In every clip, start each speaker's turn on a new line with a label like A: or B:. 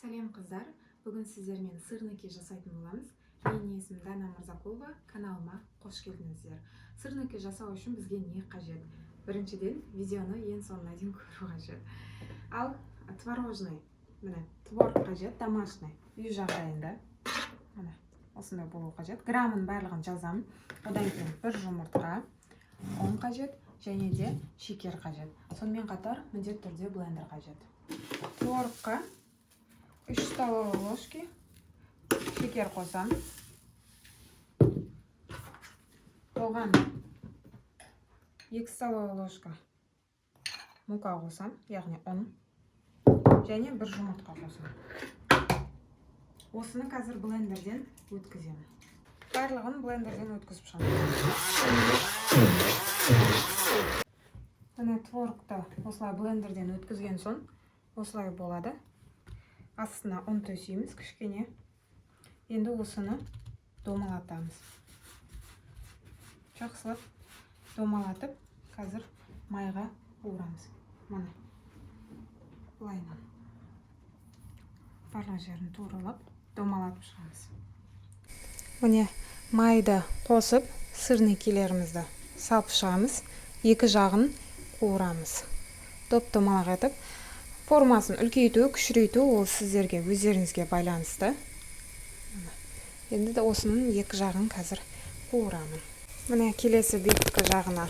A: Сәлем қыздар, бүгін сіздермен сырники жасайтын боламыз. Менің есімім Дана Мырзакулова, каналыма қош келдіңіздер. Сырники жасау үшін бізге не қажет? Біріншіден, видеоны ең соңына дейін көру қажет. Ал творожный, міне, творог қажет, домашний, үй жағдайында. Міне, осындай болу қажет. Грамын барлығын жазамын. Одан кейін бір жұмыртқа, ұн қажет, және де шекер қажет. Сонымен қатар міндетті түрде блендер қажет. Творогқа 3 столовые ложки шекер қосам. Оған 2 столовые ложка мука қосам, яғни ұн, және бір жұмыртқа қосам. Осыны қазір блендерден өткіземін. Барлығын блендерден өткізіп шығамын. Міне творогты осылай блендерден өткізген соң осылай болады. Астына ұн төсейміз кішкене. Енді осыны домалатамыз. Жақсылап домалатып, қазір майға қуырамыз. Міне. Бұлайынан. Барлық жерін туралап, домалатып шығамыз. Міне майды қосып, сырникилерімізді салып шығамыз. Екі жағын қуырамыз. Доп-домалақ етіп, формасын үлкейту, кішірейту ол сіздерге, өздеріңізге байланысты. Енді де осының екі жағын қазір қуырамын. Міне келесі беткі жағына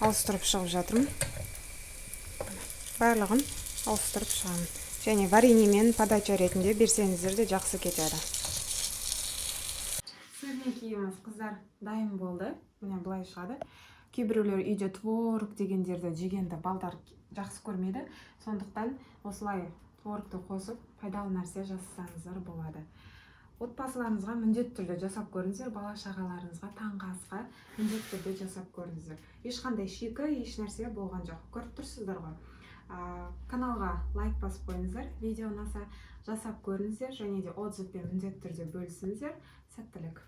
A: ауыстырып шығып жатырмын. Барлығын ауыстырып шығамын. Және вареньемен подача ретінде берсеңіздер де жақсы кетеді. Сырникиіміз қыздар дайын болды. Міне былай шығады. Кейбіреулер үйде творог дегендерді жегенді балдар жақсы көрмейді. Сондықтан осылай творогты қосып, пайдалы нәрсе жасасаңыздар болады. Отбасыларыңызға міндетті түрде жасап көріңіздер, бала шағаларыңызға таңғы асқа міндетті түрде жасап көріңіздер. Ешқандай шикі, еш нәрсе болған жоқ. Көріп тұрсыздар ғой. Каналға лайк басып қойыңыздар, видео ұнаса жасап көріңіздер, және де отзывпен міндетті түрде бөлісіңіздер. Сәттілік.